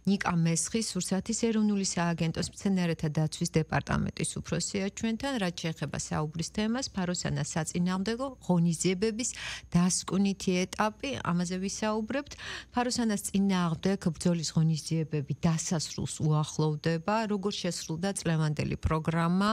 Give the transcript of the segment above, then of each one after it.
ნიკა მესხის სურსათის ეროვნული სააგენტოს მცენარეთა დაცვის დეპარტამენტის უფროსია ჩვენთან, რაც შეეხება საუბრის თემას, ფაროსანა საწინააღმდეგო ღონისძიებების დასკვნითი ეტაპი, ამაზე ვისაუბრებთ. ფაროსანას წინააღმდეგ ბრძოლის ღონისძიებები დასასრულს უახლოვდება, როგორ შესრულდა წლევანდელი პროგრამა,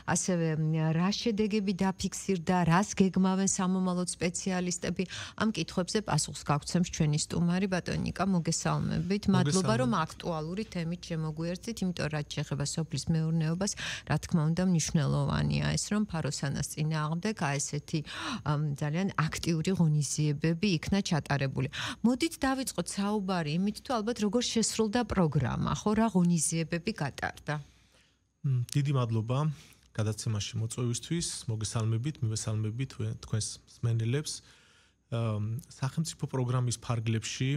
ასევე რა შედეგები დაფიქსირდა, რას გეგმავენ სამომავლოდ სპეციალისტები. ამ კითხვებზე პასუხს გაგვცემს ჩვენი სტუმარი ბატონი ნიკა, მოგესალმებით. მადლობა რომ აქტუალური თემით შემოგვიერთდით, იმიტომ რაც შეეხება სოფლის მეურნეობას, რა თქმა უნდა მნიშვნელოვანია ეს, რომ ფაროსანას წინააღმდეგ ესეთი ძალიან აქტიური ღონისძიებები იქნა ჩატარებული. მოდით დავიწყოთ საუბარი იმით, თუ ალბათ როგორ შესრულდა პროგრამა, ხო, რა ღონისძიებები გატარდა. დიდი მადლობა გადაცემაში მოწვევისთვის, მოგესალმებით, მივესალმებით თქვენს მსმენელებს. სახელმწიფო პროგრამის ფარგლებში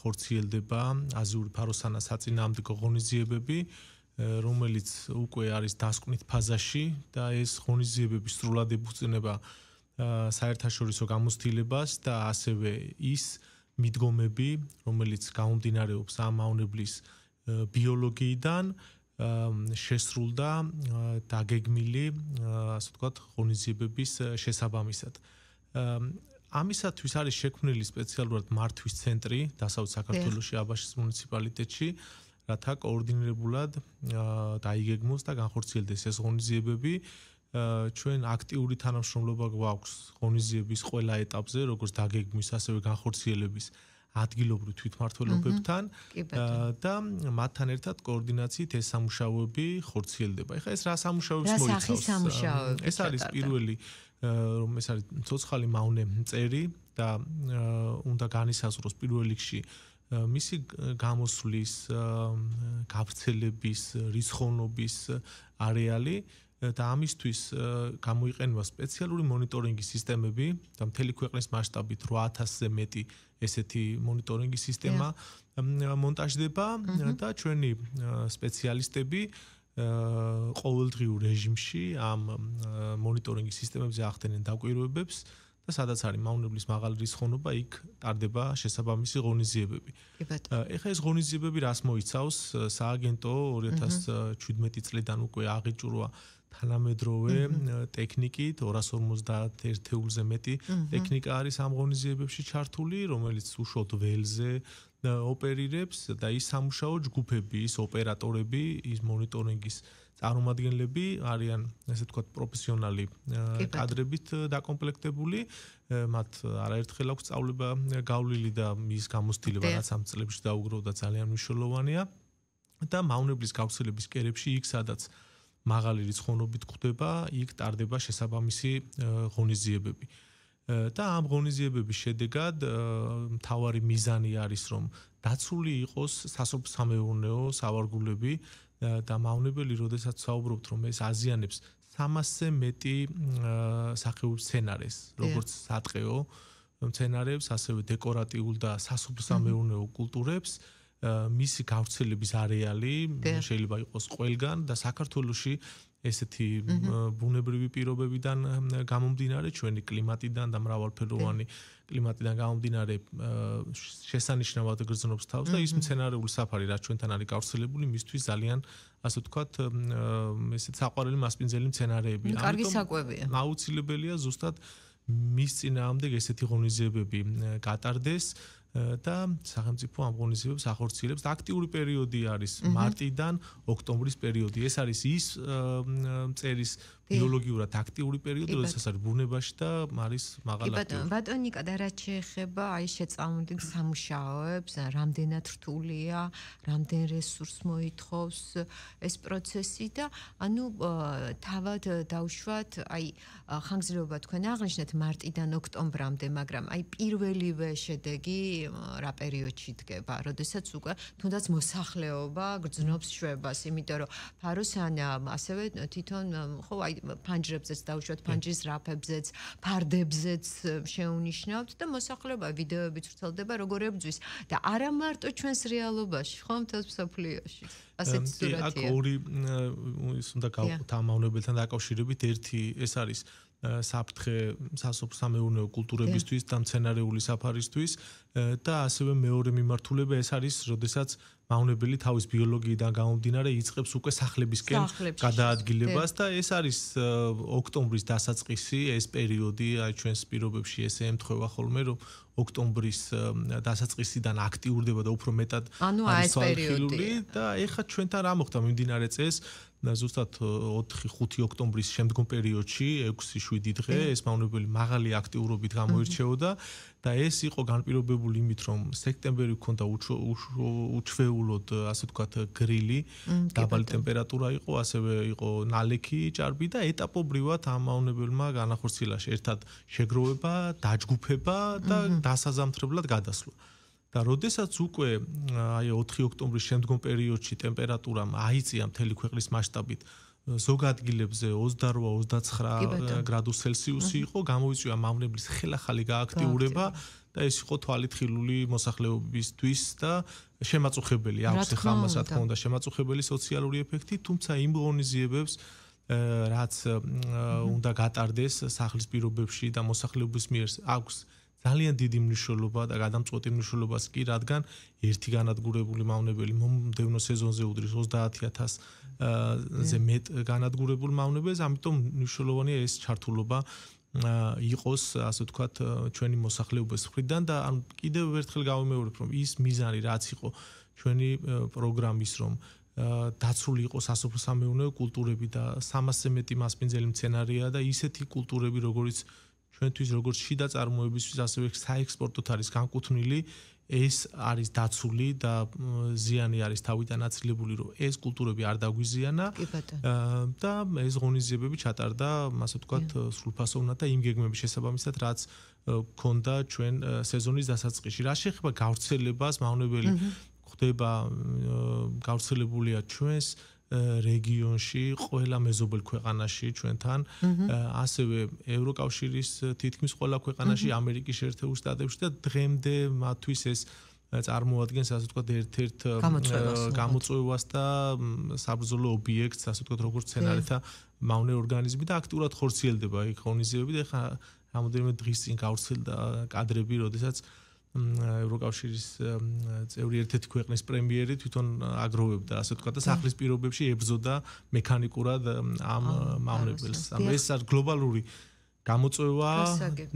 ხორციელდება აზიური ფაროსანა საწინააღმდეგო ღონისძიებები, რომელიც უკვე არის დასკვნით ფაზაში და ეს ღონისძიებები სრულად ეფუძნება საერთაშორისო გამოცდილებას და ასევე ის მიდგომები, რომელიც გამომდინარეობს ამ მავნებლის ბიოლოგიიდან, შესრულდა დაგეგმილი, ასე ვთქვათ, ღონისძიებების შესაბამისად. ამისათვის არის შექმნილი სპეციალურად მართვის ცენტრი დასავლეთ საქართველოში აბაშის მუნიციპალიტეტში, რათა კოორდინირებულად დაიგეგმოს და განხორციელდეს ეს ღონისძიებები. ჩვენ აქტიური თანამშრომლობა გვაქვს ღონისძიების ყველა ეტაპზე, როგორც დაგეგმვის, ასევე განხორციელების ადგილობრივ თვითმმართველობებთან და მათთან ერთად კოორდინაციით ეს სამუშაოები ხორციელდება. ეხლა ეს რა სამუშაოებს მოიცავს? ეს არის პირველი რომ ეს არის ცოცხალი მავნე მწერი და უნდა განისაზღვროს პირველ რიგში მისი გამოსვლის, გავრცელების, რიცხოვნობის არეალი და ამისთვის გამოიყენება სპეციალური მონიტორინგის სისტემები და მთელი ქვეყნის მასშტაბით 8000-ზე მეტი ესეთი მონიტორინგის სისტემა მონტაჟდება და ჩვენი სპეციალისტები ყოველდღიურ რეჟიმში ამ მონიტორინგის სისტემებზე ახდენენ დაკვირვებებს და სადაც არის მავნებლის მაღალი რიცხოვნობა, იქ ტარდება შესაბამისი ღონისძიებები. ეხლა ეს ღონისძიებები რას მოიცავს? სააგენტო 2017 წლიდან უკვე აღიჭურვა თანამედროვე ტექნიკით, 250 ერთეულზე მეტი ტექნიკა არის ამ ღონისძიებებში ჩართული, რომელიც უშუალოდ ველზე ოპერირებს და ის სამუშაო ჯგუფები, ის ოპერატორები, ის მონიტორინგის წარმომადგენლები არიან, ესე ვთქვათ, პროფესიონალი კადრებით დაკომპლექტებული, მათ არაერთხელ აქვს სწავლება გავლილი და მის გამოცდილება რაც ამ წლებში დაუგროვდა ძალიან მნიშვნელოვანია და მავნებლის გავრცელების კერებში იქ სადაც მაღალი რიცხოვნობით გვხვდება, იქ ტარდება შესაბამისი ღონისძიებები. და ამ ღონისძიებების შედეგად მთავარი მიზანი არის, რომ დაცული იყოს სასოფლო-სამეურნეო სავარგულები და მავნებელი, როდესაც საუბრობთ, რომ ეს აზიანებს 300-ზე მეტი სახეობის მცენარეს, როგორც სატყეო მცენარებს, ასევე დეკორატიულ და სასოფლო-სამეურნეო კულტურებს, მისი გავრცელების არეალი შეიძლება იყოს ყველგან და საქართველოში ესეთი ბუნებრივი პირობებიდან გამომდინარე, ჩვენი კლიმატიდან და მრავალფეროვანი კლიმატიდან გამომდინარე შესანიშნავად გრძნობს თავს და ის მცენარეული საფარი, რაც ჩვენთან არის გავრცელებული, მისთვის ძალიან, ასე ვთქვათ, ესეთ საყვარელი მასპინძელი მცენარეებია. კარგი საკვებია. აუცილებელია ზუსტად მის წინააღმდეგ ესეთი ღონისძიებები გატარდეს და სახელმწიფო ამ ღონისძიებებს ახორციელებს და აქტიური პერიოდი არის მარტიდან ოქტომბრის პერიოდი. ეს არის ის მწერის ბიოლოგიურად აქტიური პერიოდი, როდესაც არის ბუნებაში და არის მაღალი აქტივობა. ბატონი ნიკა, და რაც შეეხება აი შეწამული სამუშაოებს, რამდენად რთულია, რამდენ რესურსს მოითხოვს ეს პროცესი და ანუ თავად დავუშვათ, აი ხანგრძლივობა თქვენ აღნიშნეთ მარტიდან ოქტომბრამდე, მაგრამ აი პირველივე შედეგი რა პერიოდში დგება, როდესაც უკვე თუნდაც მოსახლეობა გრძნობს შვებას, იმიტომ რომ ფაროსანა ასევე თვითონ ხო აი ფანჯრებზეც დავუშვათ, ფანჯრის რაფებზეც, ფარდებზეც შეუნიშნავთ და მოსახლეობა ვიდეოებით ვრცელდება როგორ ებძვის და არა მარტო ჩვენს რეალობაში, ხო, მთელს მსოფლიოში. ასეთი სურათია. აქ ორი ის უნდა გავყოთ ამ მავნებელთან დაკავშირებით, ერთი ეს არის საფრთხე სასოფლო-სამეურნეო კულტურებისთვის და მცენარეული საფარისთვის და ასევე მეორე მიმართულება ეს არის, როდესაც მავნებელი თავის ბიოლოგიიდან გამომდინარე იწყებს უკვე სახლებისკენ გადაადგილებას და ეს არის ოქტომბრის დასაწყისი ეს პერიოდი აი ჩვენს პირობებში ესე ემთხვევა ხოლმე რომ ოქტომბრის დასაწყისიდან აქტიურდება და უფრო მეტად არის პერიოდი და ეხლა ჩვენთან რა მოხდა მიმდინარე წელს ზუსტად 4-5 ოქტომბრის შემდგომ პერიოდში 6-7 დღე ეს მავნებელი მაღალი აქტიურობით გამოირჩეოდა და ეს იყო განპირობებული იმით რომ სექტემბერი ჰქონდა უჩვეულოდ ასე ვთქვათ გრილი დაბალი ტემპერატურა იყო ასევე იყო ნალექი ჭარბი და ეტაპობრივად ამ მავნებელმა განახორციელა ერთად შეგროვება დაჯგუფება და დასაზამთრებლად გადასვლა და როდესაც უკვე აი 4 ოქტომბრის შემდგომ პერიოდში ტემპერატურამ აიწია მთელი ქვეყნის მასშტაბით ზოგ ადგილებზე 28-29 გრადუს ცელსიუსი იყო გამოიწვია მავნებლის ხელახალი გააქტიურება და ეს იყო თვალით ხილული მოსახლეობისთვის და შემაწუხებელი აქვს ახლა ამას რა თქმა უნდა შემაწუხებელი სოციალური ეფექტი თუმცა იმ ღონისძიებებს რაც უნდა გატარდეს სახლის პირობებში და მოსახლეობის მიერ აქვს ძალიან დიდი მნიშვნელობა და გადამწყვეტი მნიშვნელობას კი, რადგან ერთი განადგურებული მავნებელი მომდევნო სეზონზე უდრის 30,000-ზე მეტ განადგურებულ მავნებელს, ამიტომ მნიშვნელოვანია ეს ჩართულობა იყოს, ასე ვთქვათ, ჩვენი მოსახლეობის მხრიდან და ან კიდევ ერთხელ გავიმეორებ, რომ ის მიზანი რაც იყო ჩვენი პროგრამის, რომ დაცული იყოს სასოფლო-სამეურნეო კულტურები და 300-ზე მეტი მასპინძელი მცენარეა და ისეთი კულტურები, როგორიც ჩვენთვის როგორც შიდა წარმოებისთვის ასევე საექსპორტოდ არის განკუთვნილი ეს არის დაცული და ზიანი არის თავიდან აცილებული რომ ეს კულტურები არ დაგვიზიანა და ეს ღონისძიებები ჩატარდა ასე ვთქვათ სრულფასოვნად და იმ გეგმების შესაბამისად რაც გქონდა ჩვენ სეზონის დასაწყისში რა შეეხება გავრცელებას მავნებელი ხდება გავრცელებულია ჩვენს რეგიონში, ყველა მეზობელ ქვეყანაში ჩვენთან, ასევე ევროკავშირის თითქმის ყველა ქვეყანაში, ამერიკის შეერთებულ შტატებში და დღემდე მათთვის ეს წარმოადგენს ასე ვთქვათ ერთ-ერთ გამოწვევას და საბრძოლო ობიექტს, ასე ვთქვათ, როგორც სცენარეთა მავნე ორგანიზმი და აქტიურად ხორციელდება იქ ღონისძიებები და ეხლა რამოდენიმე დღის წინ გავრცელდა კადრები, როდესაც ევროკავშირის წევრი ერთ-ერთი ქვეყნის პრემიერი თვითონ აგროვებდა ასე ვთქვათ და სახლის პირობებში ებრძოდა მექანიკურად ამ მავნებელს. ანუ ეს არის გლობალური გამოწვევა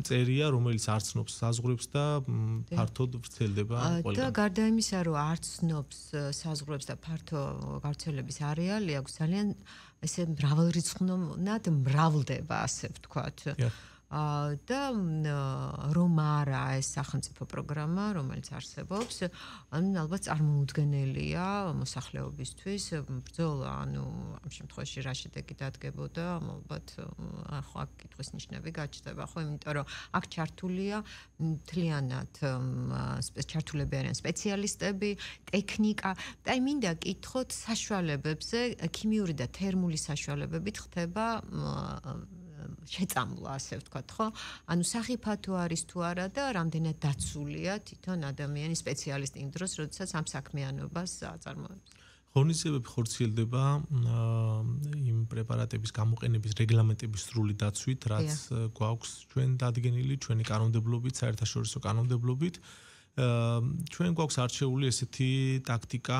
წერია, რომელიც არ ცნობს საზღვრებს და ფართოდ ვრცელდება ყველგან. და გარდა იმისა, რომ არ ცნობს საზღვრებს და ფართო გავრცელების არეალი აქვს, ძალიან ესე მრავალრიცხოვნად მრავლდება, ასე ვთქვათ. და რომ არა ეს სახელმწიფო პროგრამა, რომელიც არსებობს, ანუ ალბათ წარმოუდგენელია მოსახლეობისთვის ბრძოლა, ანუ ამ შემთხვევაში რა შედეგი დადგებოდა, ალბათ ახლა კითხვის ნიშნები გაჩნდება, ხო, იმიტომ რომ აქ ჩართულია მთლიანად ჩართულები არიან სპეციალისტები, ტექნიკა და აი მინდა კითხოთ საშუალებებზე, ქიმიური და თერმული საშუალებებით ხდება შეწამლა, ასე ვთქვათ, ხო? ანუ სახიფათო არის თუ არა და რამდენად დაცულია თვითონ ადამიანის სპეციალისტი იმ დროს, როდესაც ამ საქმიანობას აწარმოებს. ღონისძიებები ხორციელდება იმ პრეპარატების გამოყენების რეგლამენტების სრული დაცვით, რაც გვაქვს ჩვენ დადგენილი, ჩვენი კანონმდებლობით, საერთაშორისო კანონმდებლობით. ჩვენ გვაქვს არჩეული ესეთი ტაქტიკა,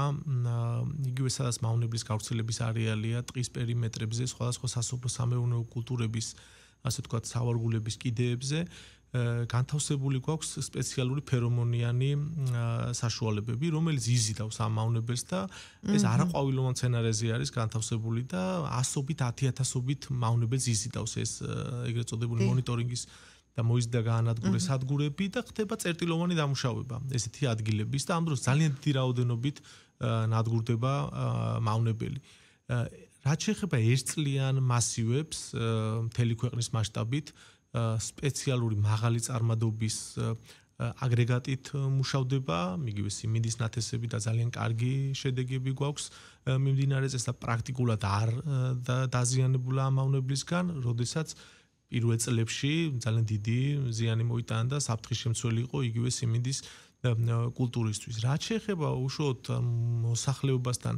იგივე სადაც მავნებლის გავრცელების არეალია, ტყის პერიმეტრებზე, სხვადასხვა სასოფლო-სამეურნეო კულტურების, ასე ვთქვათ, სავარგულების კიდეებზე, განთავსებული გვაქვს სპეციალური ფერომონიანი საშუალებები, რომელიც იზიდავს ამ მავნებელს და ეს არაყვავილოვან მცენარეზე არის განთავსებული და 100-ობით, 10,000-ობით მავნებელს იზიდავს ეს ეგრეთ წოდებული მონიტორინგის და მოიზიდა გაანადგურე სადგურები და ხდება წერტილოვანი დამუშავება ესეთი ადგილების და ამ დროს ძალიან დიდი რაოდენობით ნადგურდება მავნებელი. რაც შეეხება ერთწლიან მასივებს მთელი ქვეყნის მასშტაბით სპეციალური მაღალი წარმადობის აგრეგატით მუშავდება, იგივე სიმინდის ნათესები და ძალიან კარგი შედეგები გვაქვს მიმდინარე წელს და პრაქტიკულად არ დაზიანებულა ამ მავნებლისგან, როდესაც პირველ წლებში ძალიან დიდი ზიანი მოიტანა და საფრთხის შემცველი იყო იგივე სიმინდის კულტურისთვის. რაც შეეხება უშუალოდ მოსახლეობასთან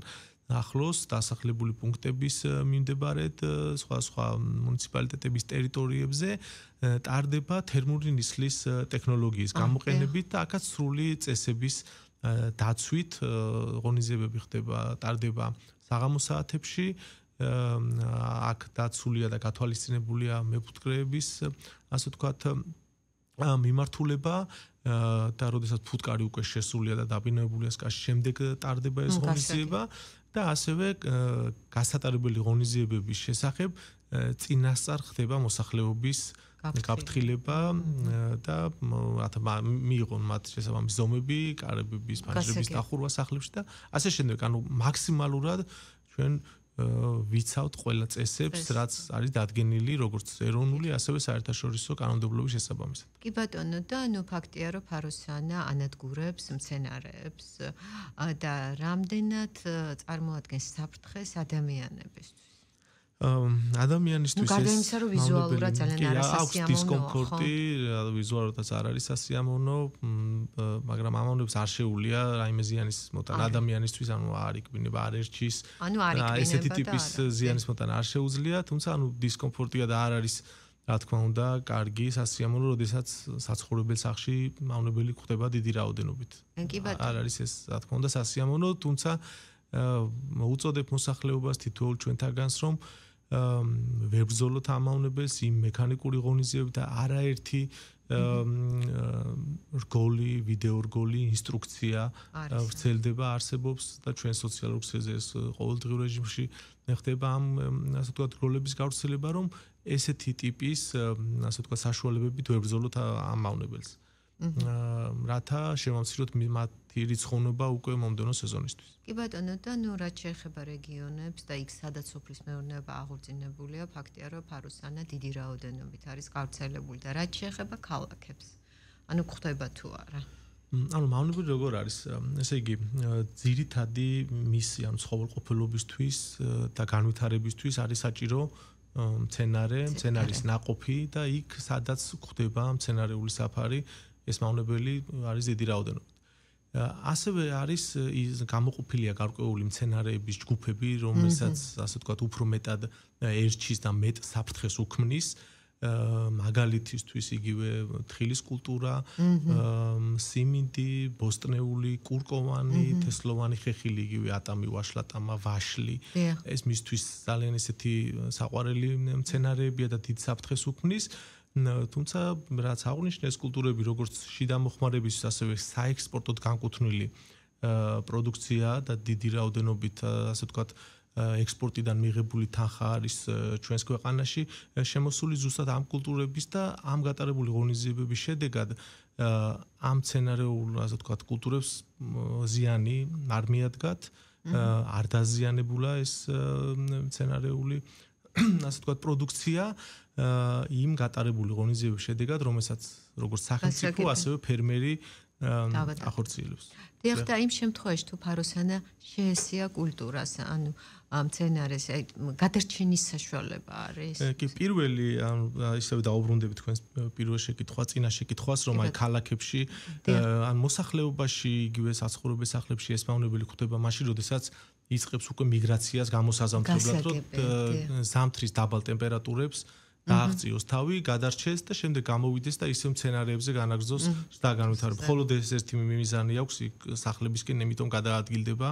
ახლოს დასახლებული პუნქტების მიმდებარედ სხვა მუნიციპალიტეტების ტერიტორიებზე ტარდება თერმული ნისლის ტექნოლოგიის გამოყენებით და აქაც სრული წესების დაცვით ღონისძიებები ტარდება საღამოს საათებში აქ დაცულია და გათვალისწინებულია მეფუტკრეების ასე ვთქვათ მიმართულება და როდესაც ფუტკარი უკვე შესულია და დაბინავებულია სკაში შემდეგ ტარდება ეს ღონისძიება და ასევე გასატარებელი ღონისძიებების შესახებ წინასწარ ხდება მოსახლეობის გაფრთხილება და მიიღონ მათ შესაბამისი ზომები, კარებების, ფანჯრების დახურვა სახლებში და ასე შემდეგ. ანუ მაქსიმალურად ჩვენ ვიცავთ ყველა წესებს, რაც არის დადგენილი როგორც ეროვნული, ასევე საერთაშორისო კანონმდებლობის შესაბამისად. კი ბატონო, და ფაქტია, რომ ფაროსანა ანადგურებს მცენარეებს და რამდენად წარმოადგენს საფრთხეს ადამიანებისთვის. ადამიანისთვის ეს გარდა იმისა, რომ ვიზუალურად ძალიან არასასიამოვნოა, დისკომფორტი, ვიზუალურადაც არ არის სასიამოვნო, მაგრამ ამოვნებს არ შეუულია რაიმე ზიანის მოტანა ადამიანისთვის, ანუ არ იქბინება, არ ერჩის. ესეთი ტიპის ზიანის მოტანა არ შეუძლია, თუმცა დისკომფორტია და არ არის რა თქმა უნდა, კარგი, სასიამოვნო, როდესაც საცხოვრებელ სახლში მავნებელი გვხდება დიდი რაოდენობით. არ არის ეს რა თქმა უნდა სასიამოვნო, თუმცა უწოდებ მოსახლეობას თითოეულ ჩვენთაგანს, რომ ვერ ბრძოლოთ ამავნებელს იმ მექანიკური ღონისძიებით და არაერთი რგოლი, ვიდეო რგოლი, ინსტრუქცია ვრცელდება, არსებობს და ჩვენ სოციალურ ქსელზე ეს ყოველდღიურ რეჟიმში ხდება ამ ასე ვთქვათ რგოლების გავრცელება, რომ ესეთი ტიპის ასე ვთქვათ საშუალებებით ვერ ბრძოლოთ ამავნებელს. რათა შემამციროთ მათი რიცხოვნობა უკვე მომდევნო სეზონისთვის. კი ბატონო, და რაც შეეხება რეგიონებს და იქ სადაც სოფლის მეურნეობა აღორძინებულია, ფაქტია, რომ ფაროსანა დიდი რაოდენობით არის გავრცელებული და რაც შეეხება ქალაქებს. ანუ გვხდება თუ არა? ანუ მავნებელი როგორ არის? ესე იგი, ძირითადი მისია ცხოველყოფილობისთვის და განვითარებისთვის არის საჭირო მცენარის ნაყოფი და იქ სადაც გვხდება მცენარეული საფარი ეს მავნებელი არის დიდი რაოდენობით. ასევე არის გამოყოფილია გარკვეული მცენარეების ჯგუფები, რომელსაც ასე ვთქვათ უფრო მეტად ერჩის და მეტ საფრთხეს უქმნის. მაგალითისთვის იგივე თხილის კულტურა, სიმინდი, ბოსტნეული, კურკოვანი, თესლოვანი ხეხილი, იგივე ატამი, ვაშლატამა, ვაშლი. ეს მისთვის ძალიან ესეთი საყვარელი მცენარეებია და დიდ საფრთხეს უქმნის. თუმცა რაც აღნიშნე ეს კულტურები როგორც შიდა მოხმარების ასევე საექსპორტოდ განკუთვნილი პროდუქცია და დიდი რაოდენობით ასე ვთქვათ ექსპორტიდან მიღებული თანხა არის ჩვენს ქვეყანაში შემოსული ზუსტად ამ კულტურების და ამ გატარებული ღონისძიებების შედეგად ამ მცენარეულ ასე ვთქვათ კულტურებს ზიანი არ მიადგათ, არ დაზიანებულა ეს მცენარეული ასე ვთქვათ პროდუქცია იმ გატარებული ღონისძიების შედეგად, რომელსაც როგორც სახელმწიფო, ასევე ფერმერი ახორციელებს. დიახ, და იმ შემთხვევაში თუ ფაროსანა შეესია კულტურას, ანუ მცენარეს, გადარჩენის საშუალება არის. კი, პირველი, ანუ ისევე დაუბრუნდებით თქვენს პირველ შეკითხვას, წინა შეკითხვას, რომ აი ქალაქებში, ან მოსახლეობაში, იგივე საცხოვრებელ სახლებში ეს მავნებელი გვხდება მაშინ, როდესაც იწყებს უკვე მიგრაციას გამოსაზამთრებლად, რომ ზამთრის დაბალ ტემპერატურებს დააღწიოს თავი, გადარჩეს და შემდეგ გამოვიდეს და ისევ მცენარეებზე განაგრძოს ზრდა განვითარება. მხოლოდ ეს ერთი მიზანი აქვს სახლებისკენ, იმიტომ გადაადგილდება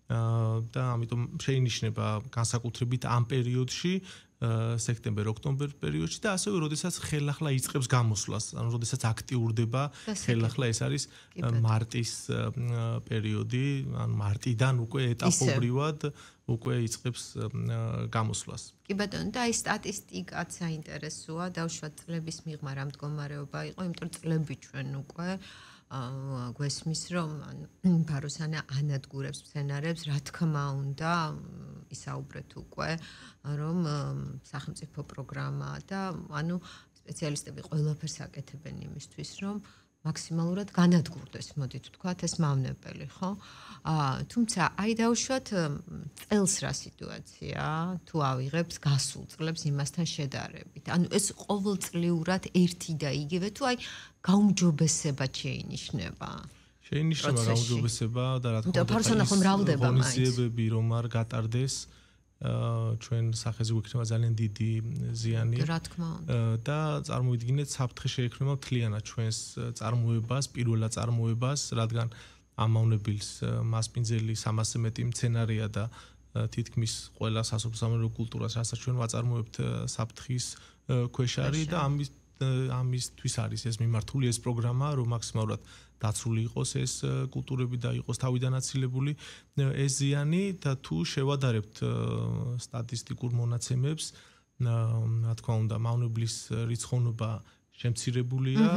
და ამიტომ შეინიშნება განსაკუთრებით ამ პერიოდში, სექტემბერ-ოქტომბერ პერიოდში და ასევე როდესაც ხელახლა იწყებს გამოსვლას, ანუ როდესაც აქტიურდება ხელახლა ეს არის მარტის პერიოდი, ანუ მარტიდან უკვე ეტაპობრივად უკვე იწყებს გამოსვლას. კი ბატონო, და აი სტატისტიკაც საინტერესოა, დავუშვათ წლების მიღმა რა მდგომარეობა იყო, იმიტომ წლები ჩვენ უკვე გვესმის, რომ ფაროსანა ანადგურებს მცენარეებს, რა თქმა უნდა, ისაუბრეთ უკვე, რომ სახელმწიფო პროგრამა და ანუ სპეციალისტები ყველაფერს აკეთებენ იმისთვის, რომ მაქსიმალურად განადგურდეს, მოდით ვთქვათ, ეს მავნებელი, ხო? თუმცა, აი დავუშვათ წელს რა სიტუაცია, თუ ავიღებს გასულ წლებს იმასთან შედარებით. ანუ ეს ყოველწლიურად ერთი და იგივე, თუ აი გაუმჯობესება შეინიშნება. შეინიშნება გაუმჯობესება და რა თქმა უნდა, ღონისძიებები რომ არ გატარდეს, ჩვენ სახეზე გვექნება ძალიან დიდი ზიანი. რა თქმა უნდა. და წარმოიდგინეთ, საფრთხე შეექმნება მთლიანად ჩვენს წარმოებას, პირველად წარმოებას, რადგან ამავნებელს მასპინძელი 300 მეტი მცენარეა და თითქმის ყველა სასოფლო-სამეურნეო კულტურას, რასაც ჩვენ ვაწარმოებთ, საფრთხის ქვეშ არის და ამისთვის არის ეს მიმართული ეს პროგრამა, რომ მაქსიმალურად დაცული იყოს ეს კულტურები და იყოს თავიდან აცილებული ეს ზიანი და თუ შევადარებთ სტატისტიკურ მონაცემებს, რა თქმა უნდა, მავნებლის რიცხოვნობა შემცირებულია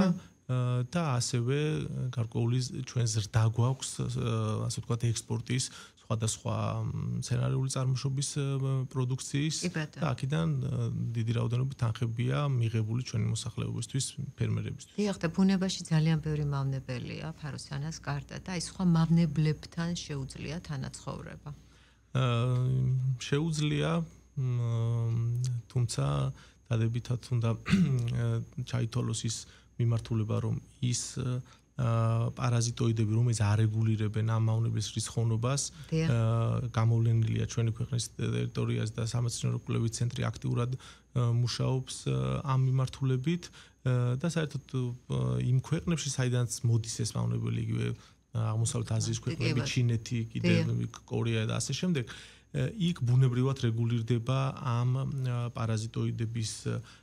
და ასევე გარკვეული ჩვენ ზრდა გვაქვს, ასე ვთქვათ, ექსპორტის სხვადასხვა მცენარეული წარმოშობის პროდუქციის და აქედან დიდი რაოდენობით თანხებია მიღებული ჩვენი მოსახლეობისთვის, ფერმერებისთვის. დიახ, და ბუნებაში ძალიან ბევრი მავნებელია, ფაროსანას გარდა და აი სხვა მავნებლებთან შეუძლია თანაცხოვრება. შეუძლია, თუმცა დადებითად უნდა ჩაითვალოს ის მიმართულება, რომ ის პარაზიტოიდები, რომელიც არეგულირებენ ამ მავნებლის რიცხოვნობას, გამოვლენილია ჩვენი ქვეყნის ტერიტორიაზე და სამეცნიერო კვლევით ცენტრი აქტიურად მუშაობს ამ მიმართულებით და საერთოდ იმ ქვეყნებში, საიდანაც მოდის ეს მავნებელი, იგივე აღმოსავლეთ აზიის ქვეყნები, ჩინეთი, კიდევ კორეა და ასე შემდეგ, იქ ბუნებრივად რეგულირდება ამ პარაზიტოიდების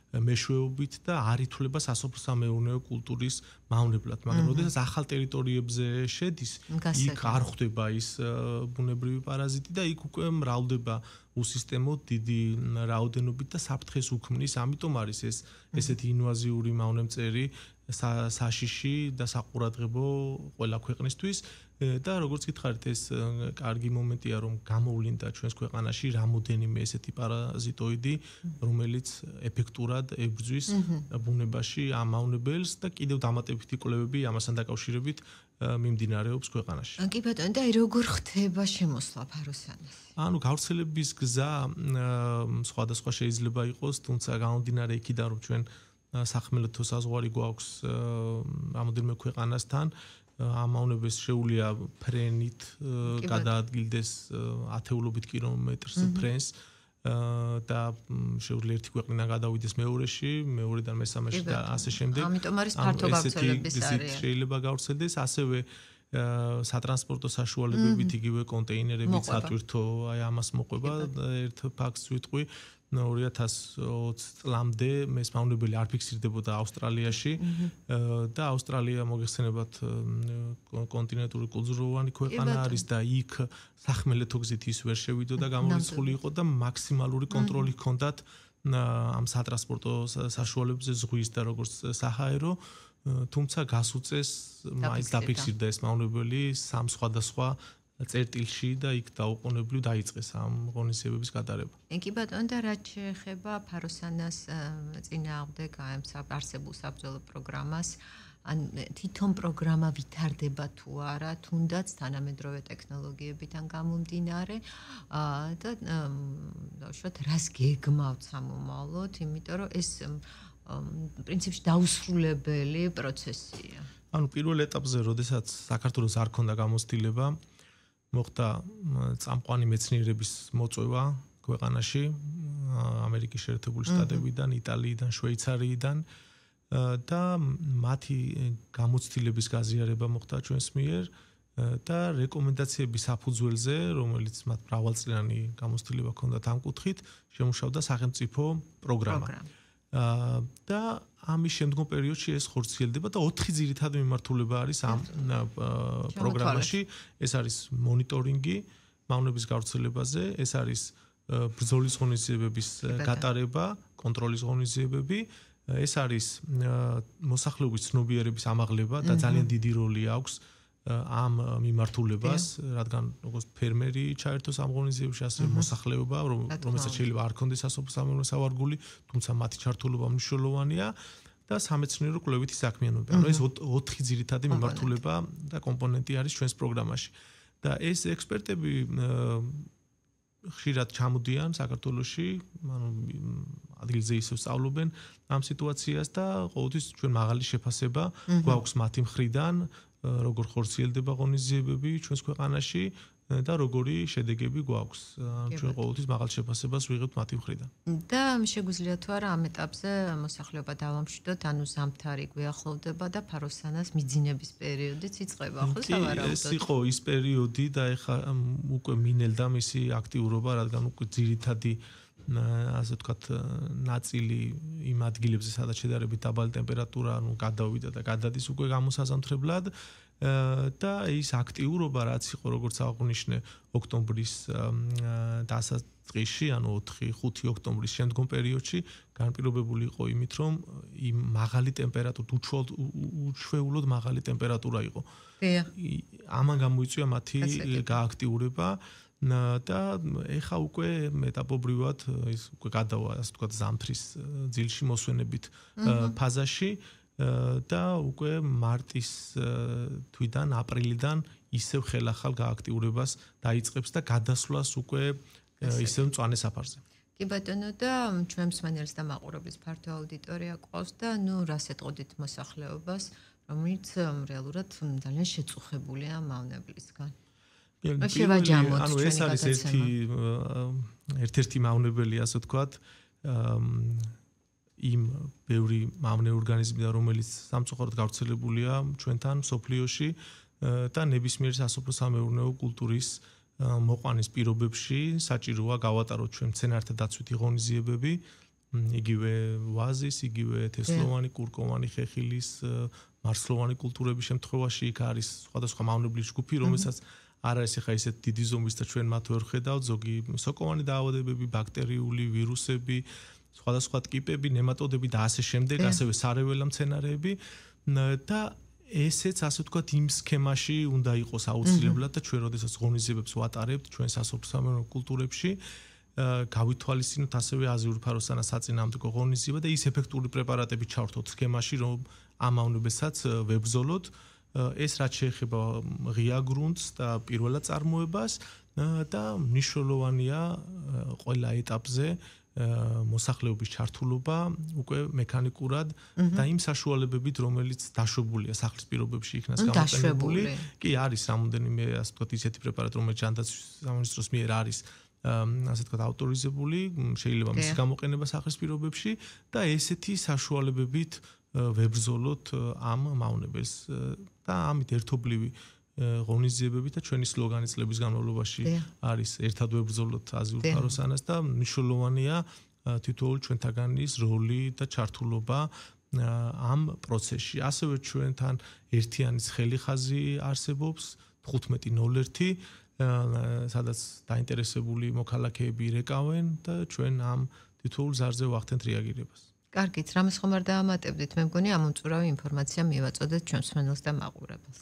მეშვეობით და არ ითვლება სასოფლო-სამეურნეო კულტურის მავნებლად, მაგრამ როდესაც ახალ ტერიტორიებზე შედის, იქ არ ხვდება ის ბუნებრივი პარაზიტი და იქ უკვე მრავლდება უსისტემოდ დიდი რაოდენობით და საფრთხეს უქმნის, ამიტომ არის ეს ესეთი ინვაზიური მავნემწერი საშიში და საყურადღებო ყველა ქვეყნისთვის და როგორც გითხარით, ეს კარგი მომენტია, რომ გამოვლინდა ჩვენს ქვეყანაში რამოდენიმე ესეთი პარაზიტოიდი, რომელიც ეფექტურად ებრძვის ბუნებაში ამ მავნებელს და კიდევ დამატებითი კვლევები ამასთან დაკავშირებით მიმდინარეობს ქვეყანაში. კი ბატონო, და როგორ ხდება შემოსვლა ფაროსანას? ანუ გავრცელების გზა სხვადასხვა შეიძლება იყოს, თუმცა გამომდინარე იქიდან, რომ ჩვენ სახმელეთო საზღვარი გვაქვს რამოდენიმე ქვეყანასთან, ამ მავნებელს შეუძლია ფრენით გადაადგილდეს ათეულობით კილომეტრს ფრენს და შეუძლია ერთი ქვეყნიდან გადავიდეს მეორეში, მეორედან მესამეში და ასე შემდეგ. ამიტომ არის ფართო გავრცელების არეალი. შეიძლება გავრცელდეს, ასევე სატრანსპორტო საშუალებებით იგივე კონტეინერებით სატვირთო, აი ამას მოყვება ერთ ფაქტს ვიტყვი. 2020 წლამდე ეს მავნებელი არ ფიქსირდებოდა ავსტრალიაში და ავსტრალია მოგეხსენებათ კონტინენტური კულტუროვანი ქვეყანა არის და იქ სახმელეთო გზით ის ვერ შევიდოდა, გამორიცხული იყო და მაქსიმალური კონტროლი ჰქონდათ ამ სატრანსპორტო საშუალებებზე ზღვის და როგორც საჰაერო, თუმცა გას უწეს მაინც დაფიქსირდა ეს მავნებელი სამ სხვადასხვა წერტილში და იქ დაუყოვნებლივ დაიწყეს ამ ღონისძიებების გატარება. კი ბატონო, და რაც შეეხება ფაროსანას წინააღმდეგ არსებულ საბრძოლო პროგრამას, ან თვითონ პროგრამა ვითარდება თუ არა, თუნდაც თანამედროვე ტექნოლოგიებიდან გამომდინარე და უშუალოდ რას გეგმავთ სამომავლოდ, იმიტომ რომ ეს პრინციპში დაუსრულებელი პროცესია. ანუ პირველ ეტაპზე, როდესაც საქართველოს არ ქონდა გამოცდილება, მოხდა წამყვანი მეცნიერების მოწვევა ქვეყანაში, ამერიკის შეერთებული შტატებიდან, იტალიიდან, შვეიცარიიდან და მათი გამოცდილების გაზიარება მოხდა ჩვენს მიერ და რეკომენდაციების საფუძველზე, რომელიც მათ მრავალწლიანი გამოცდილება ჰქონდათ ამ კუთხით, შემუშავდა სახელმწიფო პროგრამა. და ამის შემდგომ პერიოდში ეს ხორციელდება და 4 ძირითადი მიმართულება არის ამ პროგრამაში. ეს არის მონიტორინგი მავნების გავრცელებაზე, ეს არის ბრძოლის ღონისძიებების გატარება, კონტროლის ღონისძიებები, ეს არის მოსახლეობის ცნობიერების ამაღლება და ძალიან დიდი როლი აქვს ამ მიმართულებას, რადგან როგორც ფერმერი ჩაერთოს ამ ღონისძიებაში, ასე მოსახლეობა, რომელსაც შეიძლება არ ქონდეს სასოფლო-სამეურნეო სავარგული, თუმცა მათი ჩართულობა მნიშვნელოვანია და სამეცნიერო კვლევითი საქმიანობა. ანუ ეს 4 ძირითადი მიმართულება და კომპონენტი არის ჩვენს პროგრამაში. და ეს ექსპერტები ხშირად ჩამოდიან საქართველოში, ანუ ადგილზე ისევ სწავლობენ ამ სიტუაციას და ყოველთვის ჩვენ მაღალი შეფასება გვაქვს მათი მხრიდან, როგორ ხორციელდება ღონისძიებები ჩვენს ქვეყანაში და როგორი შედეგები გვაქვს. ჩვენ ყოველთვის მაღალ შეფასებას ვიღებთ მათი მხრიდან. და შეგვიძლია თუ არა ამ ეტაპზე მოსახლეობა დავამშვიდოთ, ანუ ზამთარი გვიახლოვდება და ფაროსანას მიძინების პერიოდიც იწყება, ხო სავარაუდოდ? ეს იყო ის პერიოდი და ეხა უკვე მინელდა მისი აქტიურობა, რადგან უკვე ძირითადი ასე ვთქვათ, ნაწილი იმ ადგილებზე, სადაც შედარებით დაბალი ტემპერატურა, გადავიდა და გადადის უკვე გამოსაზამთრებლად და ის აქტიურობა, რაც იყო, როგორც აღნიშნე, ოქტომბრის დასაწყისში, ანუ 4-5 ოქტომბრის შემდგომ პერიოდში, განპირობებული იყო იმით, რომ იმ მაღალი ტემპერატურა, უჩვეულოდ მაღალი ტემპერატურა იყო. ამან გამოიწვია მათი გააქტიურება და ეხა უკვე მეტაპობრივად ის უკვე გადავა, ასე ვთქვათ, ზამთრის ძილში მოსვენებით ფაზაში და უკვე მარტის თვიდან, აპრილიდან ისევ ხელახალ გააქტიურებას დაიწყებს და გადასვლას უკვე ისევ მწვანე საფარზე. კი ბატონო და ჩვენ მსმენელს და მაყურებლის ფართო აუდიტორია ყავს და რას ეტყოდით მოსახლეობას, რომელიც რეალურად ძალიან შეწუხებულია მავნებლისგან. ანუ ეს არის ერთ-ერთი მავნებელი, ასე ვთქვათ, იმ ბევრი მავნე ორგანიზმიდან, რომელიც სამწუხაროდ გავრცელებულია ჩვენთან სოფლიოში და ნებისმიერ სასოფლო-სამეურნეო კულტურის მოყვანის პირობებში საჭიროა გავატაროთ ჩვენ მცენარეთა დაცვითი ღონისძიებები, იგივე ვაზის, იგივე თესლოვანი, კურკოვანი, ხეხილის, მარცვლოვანი კულტურების შემთხვევაში იქ არის სხვადასხვა მავნებლის ჯგუფი, რომელსაც არ არის ახლა ისეთ დიდი ზომის და ჩვენ მათ ვერ ხედავთ, ზოგი სოკოვანი დაავადებები, ბაქტერიული, ვირუსები, სხვადასხვა ტკიპები, ნემატოდები და ასე შემდეგ, ასევე სარეველა მცენარეები და ესეც ასე ვთქვათ იმ სქემაში უნდა იყოს აუცილებლად და ჩვენ როდესაც ღონისძიებებს ვატარებთ ჩვენ სასოფლო-სამეურნეო კულტურებში გავითვალისწინოთ ასევე აზიური ფაროსანა საწინააღმდეგო ღონისძიება და ის ეფექტური პრეპარატები ჩავრთოთ სქემაში, რომ ამ მავნებესაც ვებრძოლოთ. ეს რაც შეეხება ღია გრუნტს და პირველად წარმოებას და მნიშვნელოვანია ყველა ეტაპზე მოსახლეობის ჩართულობა უკვე მექანიკურად და იმ საშუალებებით, რომელიც დაშვებულია სახლის პირობებში იქნას გამოყენებული. კი არის რამოდენიმე, ასე ვთქვათ, ისეთი პრეპარატი, რომელიც ჯანდაცვის სამინისტროს მიერ არის ასე ვთქვათ, ავტორიზებული, შეიძლება მისი გამოყენება სახლის პირობებში და ესეთი საშუალებებით ვებრძოლოთ ამ მავნებელს და ამით ერთობლივი ღონისძიებები და ჩვენი სლოგანი წლების განმავლობაში არის ერთად ვებრძოლოთ აზიურ ფაროსანას და მნიშვნელოვანია თითოეული ჩვენთაგანის როლი და ჩართულობა ამ პროცესში. ასევე ჩვენთან ერთიანი ცხელი ხაზი არსებობს 1501, სადაც დაინტერესებული მოქალაქეები ირეკავენ და ჩვენ ამ თითოეულ ზარზე ვახდენთ რეაგირებას. კარგით, რამეს ხომ არ დაამატებდით? მე მგონი ამ უწურავი ინფორმაცია მივაწოდეთ ჩვენს მსმენელს და მაყურებელს.